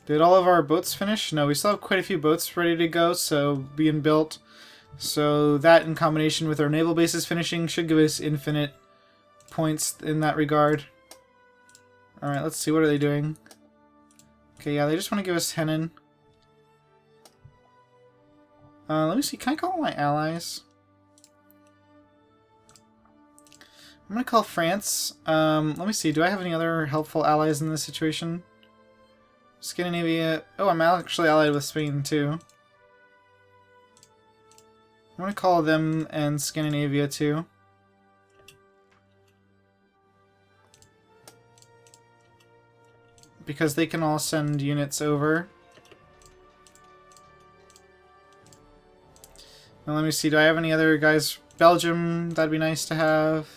Did all of our boats finish? No, we still have quite a few boats ready to go, so being built. So that in combination with our naval bases finishing should give us infinite points in that regard. Alright, let's see, what are they doing? Okay, yeah, they just want to give us Henan. Let me see, can I call my allies? I'm gonna call France. Let me see, do I have any other helpful allies in this situation? Scandinavia. Oh, I'm actually allied with Spain too. I'm gonna call them and Scandinavia too. Because they can all send units over. Now let me see, do I have any other guys? Belgium, that'd be nice to have.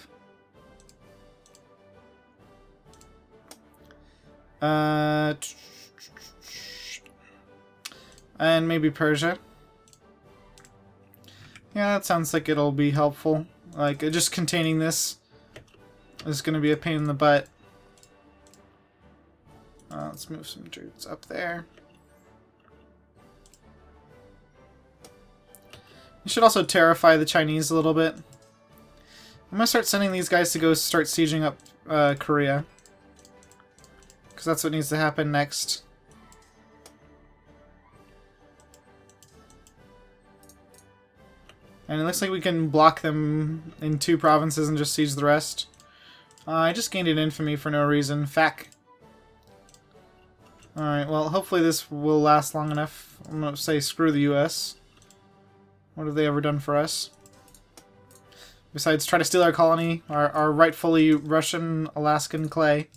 And maybe Persia. Yeah, that sounds like it'll be helpful. Like, just containing this is going to be a pain in the butt. Let's move some troops up there. You should also terrify the Chinese a little bit. I'm going to start sending these guys to go start sieging up Korea. Because that's what needs to happen next. And it looks like we can block them in 2 provinces and just siege the rest. I just gained an infamy for no reason. Fack. Alright, well, hopefully this will last long enough. I'm gonna say screw the US. What have they ever done for us? Besides try to steal our colony, our rightfully Russian Alaskan clay.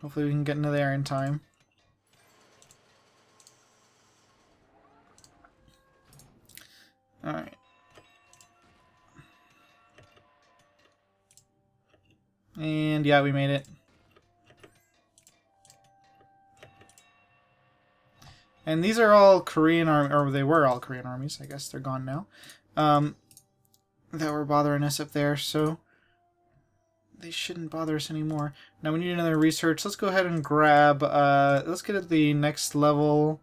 Hopefully we can get into there in time. Alright. And yeah, we made it. And these are all Korean army, or they were all Korean armies. I guess they're gone now. That were bothering us up there, so they shouldn't bother us anymore. Now we need another research. Let's go ahead and grab. Let's get at the next level.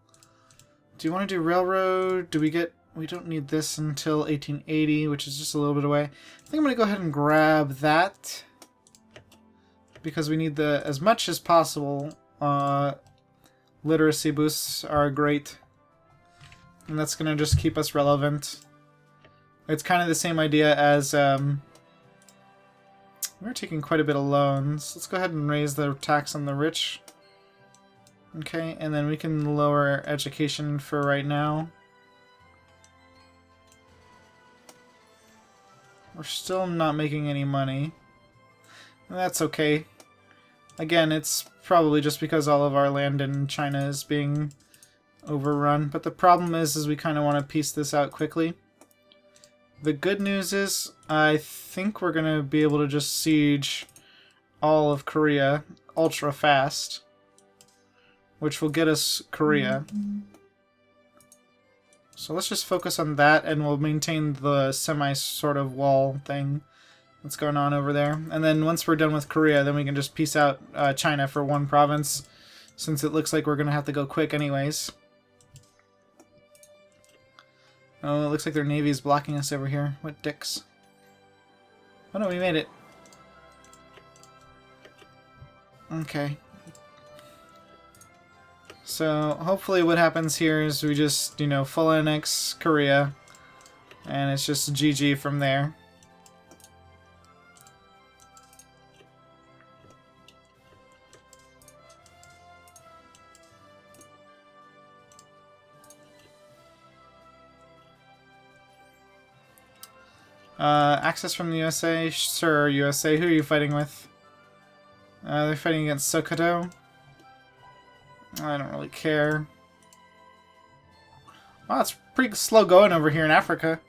Do you want to do railroad? Do we get? We don't need this until 1880, which is just a little bit away. I think I'm going to go ahead and grab that because we need the as much as possible. Literacy boosts are great, and that's going to just keep us relevant. It's kind of the same idea as we're taking quite a bit of loans. Let's go ahead and raise the tax on the rich. Okay, and then we can lower education for right now. We're still not making any money. That's okay. Again, it's probably just because all of our land in China is being overrun. But the problem is we kind of want to piece this out quickly. The good news is I think we're going to be able to just siege all of Korea ultra fast, which will get us Korea. So let's just focus on that, and we'll maintain the semi-sort of wall thing that's going on over there. And then once we're done with Korea, then we can just piece out China for 1 province, since it looks like we're going to have to go quick anyways. Oh, it looks like their navy is blocking us over here. What dicks. Oh no, we made it. Okay. So, hopefully what happens here is we just, you know, full annex Korea, and it's just GG from there. Access from the USA? Sure, USA. Who are you fighting with? They're fighting against Sokoto. I don't really care. Wow, it's pretty slow going over here in Africa.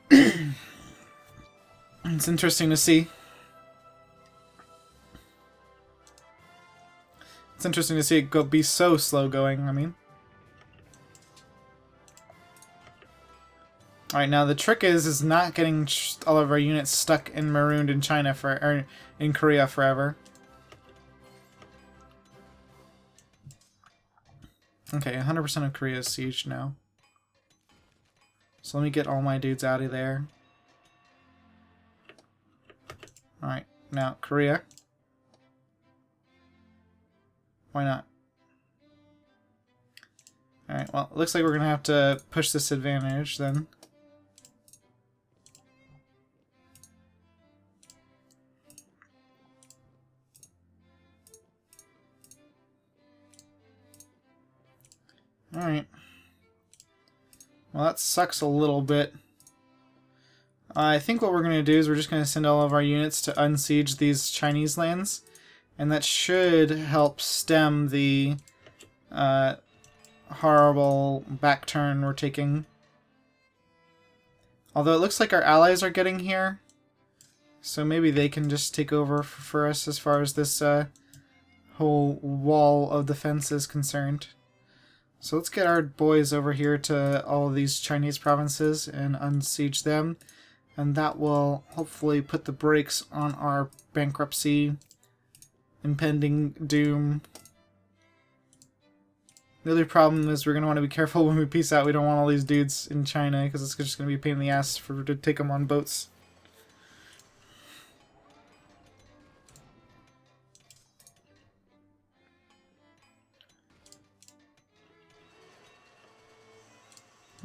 It's interesting to see. It's interesting to see it be so slow going, I mean. Alright, now the trick is not getting all of our units stuck and marooned in China or in Korea forever. Okay, 100% of Korea is sieged now. So let me get all my dudes out of there. Alright, now Korea. Why not? Alright, well, it looks like we're gonna have to push this advantage then. Alright. Well, that sucks a little bit. I think what we're going to do is we're just going to send all of our units to unsiege these Chinese lands. And that should help stem the horrible backturn we're taking. Although it looks like our allies are getting here. So maybe they can just take over for us as far as this whole wall of defense is concerned. So let's get our boys over here to all of these Chinese provinces and unsiege them. And that will hopefully put the brakes on our bankruptcy, impending doom. The other problem is we're going to want to be careful when we peace out. We don't want all these dudes in China because it's just going to be a pain in the ass to take them on boats.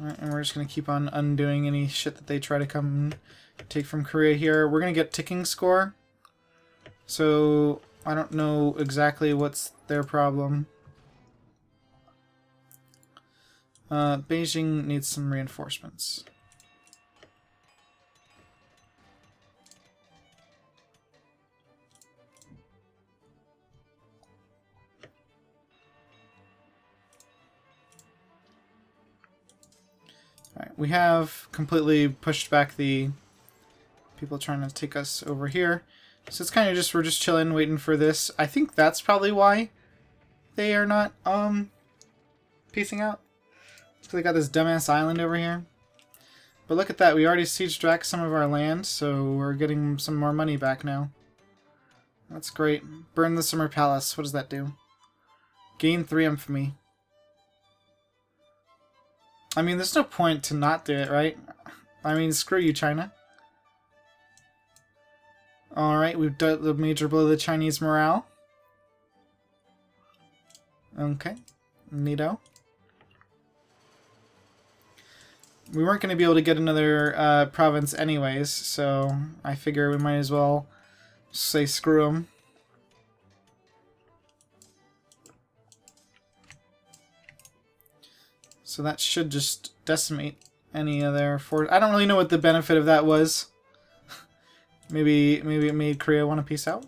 Alright, and we're just going to keep on undoing any shit that they try to come and take from Korea here. We're going to get ticking score. So, I don't know exactly what's their problem. Beijing needs some reinforcements. Alright, we have completely pushed back the people trying to take us over here. So it's kind of just, we're just chilling, waiting for this. I think that's probably why they are not, piecing out. It's because they got this dumbass island over here. But look at that, we already sieged back some of our land, so we're getting some more money back now. That's great. Burn the Summer Palace. What does that do? Gain 3 infamy. I mean, there's no point to not do it, right? I mean, screw you, China. Alright, we've done the major blow to the Chinese morale. Okay. Neato. We weren't going to be able to get another province anyways, so I figure we might as well say screw them. So that should just decimate any of their force. I don't really know what the benefit of that was. maybe it made Korea want to peace out?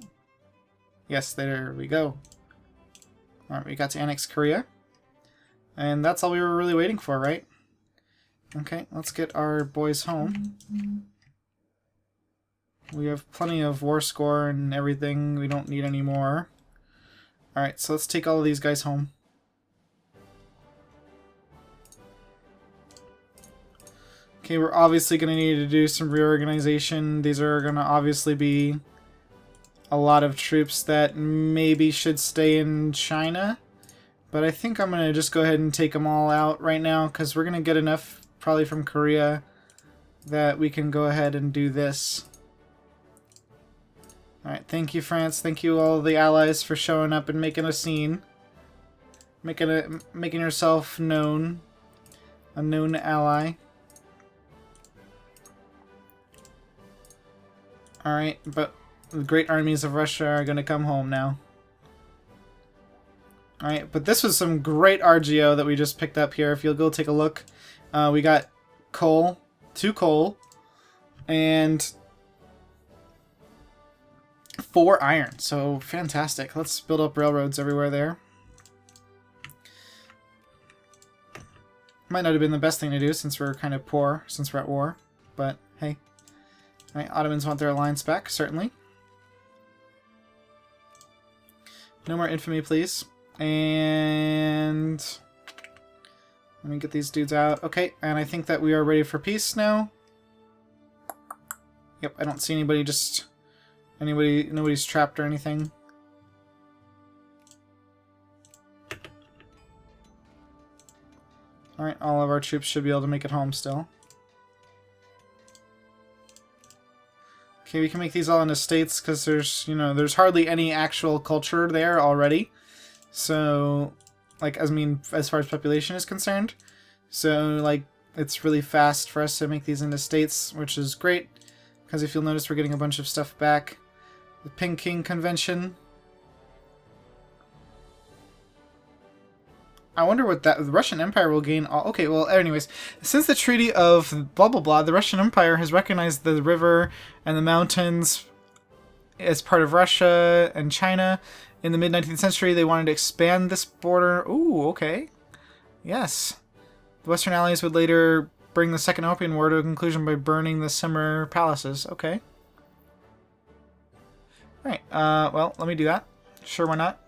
Yes, there we go. Alright, we got to annex Korea. And that's all we were really waiting for, right? Okay, let's get our boys home. We have plenty of war score and everything. We don't need any more. Alright, so let's take all of these guys home. Okay, we're obviously going to need to do some reorganization. These are going to obviously be a lot of troops that maybe should stay in China. But I think I'm going to just go ahead and take them all out right now, because we're going to get enough probably from Korea that we can go ahead and do this. Alright, thank you, France. Thank you, all the allies, for showing up and making a scene. Making yourself known. A known ally. Alright, but the great armies of Russia are going to come home now. Alright, but this was some great RGO that we just picked up here. If you'll go take a look, we got coal, 2 coal, and 4 iron. So fantastic. Let's build up railroads everywhere there. Might not have been the best thing to do since we're kind of poor, since we're at war, but hey. Alright, Ottomans want their alliance back, certainly. No more infamy, please. And let me get these dudes out. Okay, and I think that we are ready for peace now. Yep, I don't see anybody nobody's trapped or anything. Alright, all of our troops should be able to make it home still. Okay, we can make these all into states because there's, you know, there's hardly any actual culture there already. So, like, as far as population is concerned. So, like, it's really fast for us to make these into states, which is great. Because if you'll notice, we're getting a bunch of stuff back. The Peking Convention. I wonder what the Russian Empire will gain. Okay, well, anyways, since the Treaty of blah blah blah, the Russian Empire has recognized the river and the mountains as part of Russia and China. In the mid-19th century, they wanted to expand this border. Ooh, okay. Yes. The Western Allies would later bring the Second Opium War to a conclusion by burning the Simmer palaces. Okay. Right. Well, let me do that. Sure, why not?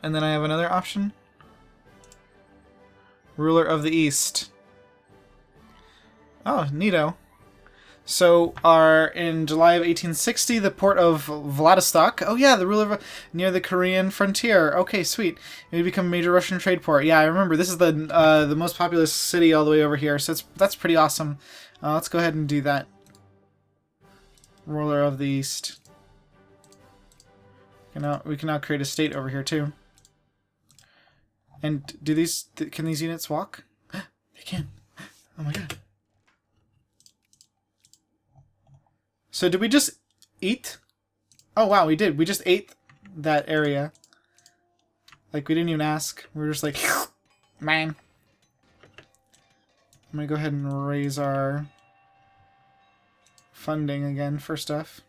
And then I have another option. Ruler of the East. Oh, neato. So, in July of 1860, the port of Vladivostok. Oh yeah, the ruler of, near the Korean frontier. Okay, sweet. It would become a major Russian trade port. Yeah, I remember. This is the most populous city all the way over here, so that's pretty awesome. Let's go ahead and do that. Ruler of the East. We can now create a state over here too. And can these units walk? They can. Oh my god. So did we just eat? Oh wow, we did. We just ate that area. Like, we didn't even ask. We were just like, man. I'm gonna go ahead and raise our funding again for stuff.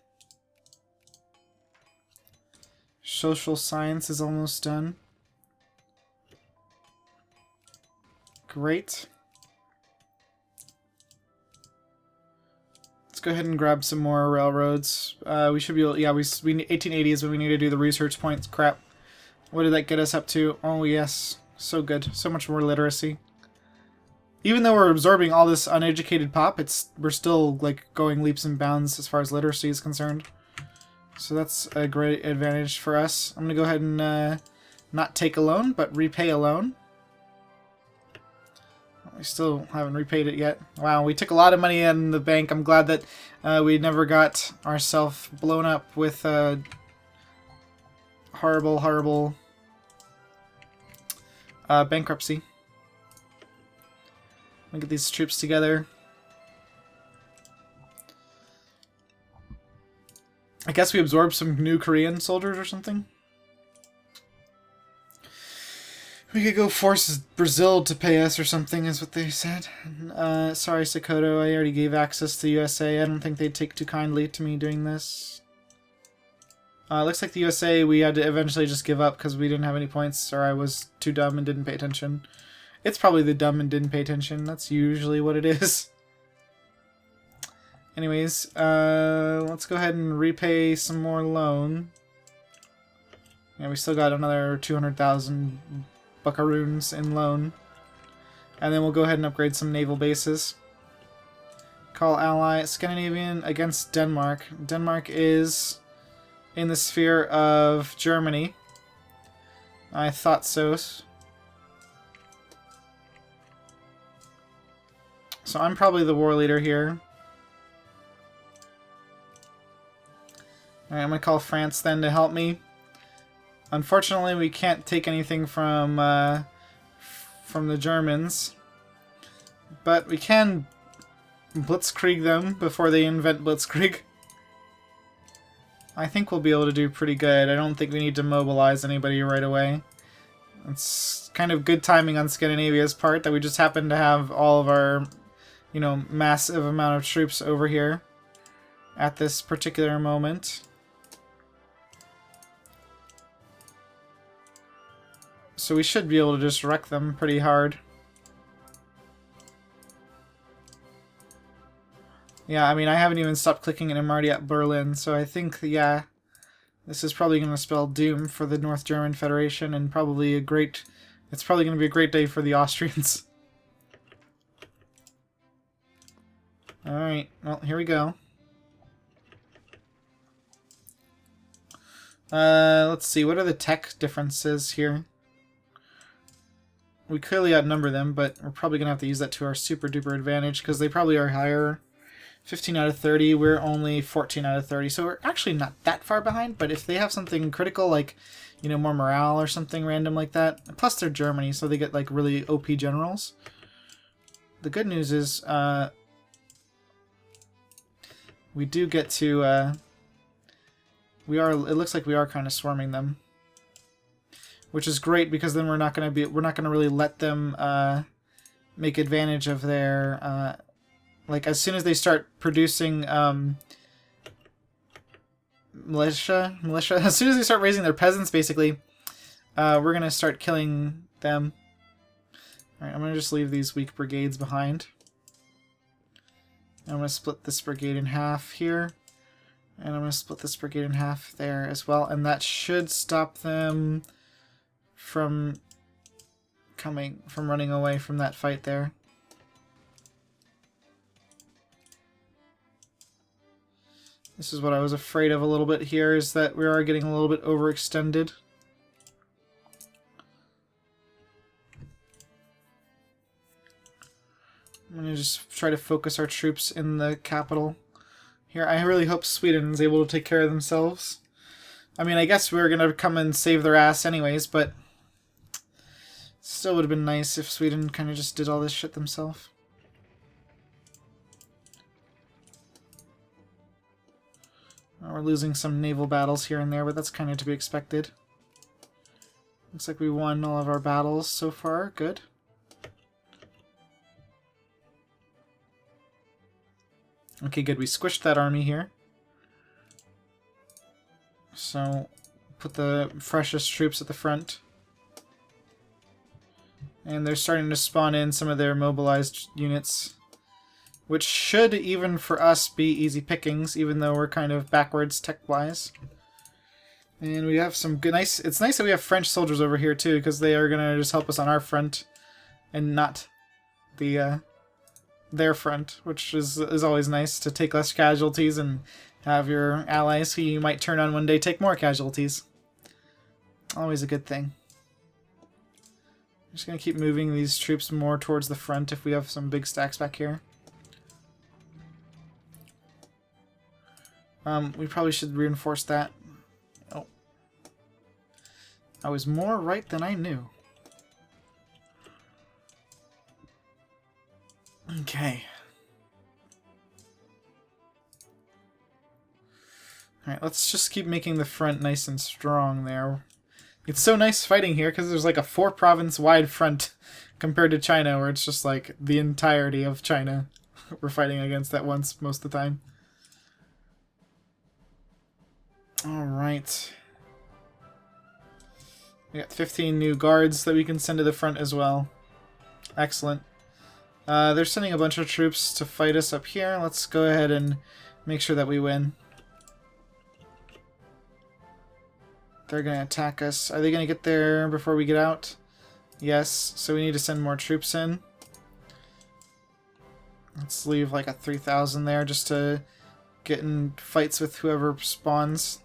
Social science is almost done. Great. Let's go ahead and grab some more railroads. We should be able, yeah, 1880 is when we need to do the research points. Crap. What did that get us up to? Oh yes, so good. So much more literacy. Even though we're absorbing all this uneducated pop, we're still like going leaps and bounds as far as literacy is concerned. So that's a great advantage for us. I'm gonna go ahead and not take a loan, but repay a loan. We still haven't repaid it yet. Wow, we took a lot of money in the bank. I'm glad that we never got ourselves blown up with horrible, horrible bankruptcy. Let me get these troops together. I guess we absorbed some new Korean soldiers or something. We could go force Brazil to pay us or something, is what they said. Sorry, Sokoto, I already gave access to the USA. I don't think they'd take too kindly to me doing this. Looks like the USA we had to eventually just give up because we didn't have any points, or I was too dumb and didn't pay attention. It's probably the dumb and didn't pay attention. That's usually what it is. Anyways, let's go ahead and repay some more loan. Yeah, we still got another 200,000 buckaroons in loan. And then we'll go ahead and upgrade some naval bases. Call ally Scandinavian against Denmark. Denmark is in the sphere of Germany. I thought so. So I'm probably the war leader here. Alright, I'm going to call France then to help me. Unfortunately, we can't take anything from the Germans. But we can blitzkrieg them before they invent blitzkrieg. I think we'll be able to do pretty good. I don't think we need to mobilize anybody right away. It's kind of good timing on Scandinavia's part that we just happen to have all of our, you know, massive amount of troops over here at this particular moment. So we should be able to just wreck them pretty hard. Yeah, I mean, I haven't even stopped clicking and I'm already at Berlin, so I think, yeah, this is probably going to spell doom for the North German Federation and probably it's probably going to be a great day for the Austrians. Alright, well, here we go. Let's see, what are the tech differences here? we clearly outnumber them, but we're probably going to have to use that to our super duper advantage because they probably are higher. 15 out of 30, we're only 14 out of 30, so we're actually not that far behind, but if they have something critical like, you know, more morale or something random like that, plus they're Germany, so they get like really OP generals. The good news is we do get to it looks like we are kind of swarming them, which is great because then we're not going to really let them make advantage of their like as soon as they start producing militia, as soon as they start raising their peasants, basically, we're going to start killing them. Alright, I'm going to just leave these weak brigades behind. I'm going to split this brigade in half here. And I'm going to split this brigade in half there as well. And that should stop them from running away from that fight there. This is what I was afraid of a little bit here, is that we are getting a little bit overextended. I'm going to just try to focus our troops in the capital here. I really hope Sweden is able to take care of themselves. I mean, I guess we're going to come and save their ass anyways, but still would have been nice if Sweden kind of just did all this shit themselves. We're losing some naval battles here and there, but that's kind of to be expected. Looks like we won all of our battles so far. Good. Okay, good. We squished that army here. So, put the freshest troops at the front. And they're starting to spawn in some of their mobilized units, which should, even for us, be easy pickings, even though we're kind of backwards tech-wise. And we have some good, nice. It's nice that we have French soldiers over here too, because they are gonna just help us on our front, and not the their front, which is always nice to take less casualties and have your allies who you might turn on one day take more casualties. Always a good thing. I'm just gonna keep moving these troops more towards the front if we have some big stacks back here. We probably should reinforce that. Oh. I was more right than I knew. Okay. Alright, let's just keep making the front nice and strong there. It's so nice fighting here because there's like a 4-province wide front compared to China, where it's just like the entirety of China we're fighting against at once most of the time. Alright. We got 15 new guards that we can send to the front as well. Excellent. They're sending a bunch of troops to fight us up here. Let's go ahead and make sure that we win. They're going to attack us. Are they going to get there before we get out? Yes, so we need to send more troops in. Let's leave like a 3,000 there just to get in fights with whoever spawns.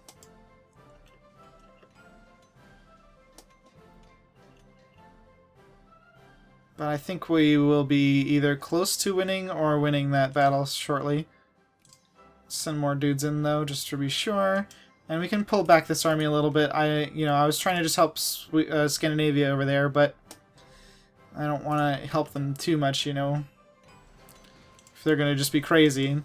But I think we will be either close to winning or winning that battle shortly. Send more dudes in though, just to be sure. And we can pull back this army a little bit. I was trying to just help Scandinavia over there, but I don't want to help them too much, you know. If they're going to just be crazy.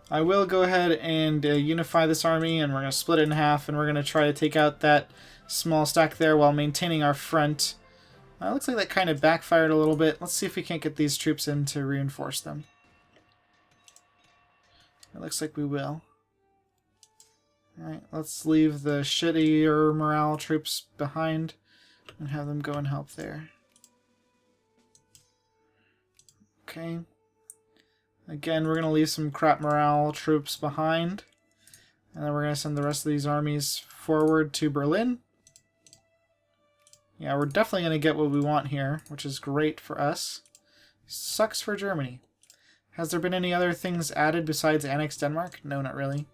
I will go ahead and unify this army, and we're going to split it in half, and we're going to try to take out that small stack there while maintaining our front. Looks like that kind of backfired a little bit. Let's see if we can't get these troops in to reinforce them. It looks like we will. Alright, let's leave the shittier morale troops behind and have them go and help there. Okay. Again, we're going to leave some crap morale troops behind. And then we're going to send the rest of these armies forward to Berlin. Yeah, we're definitely going to get what we want here, which is great for us. Sucks for Germany. Has there been any other things added besides Annex Denmark? No, not really.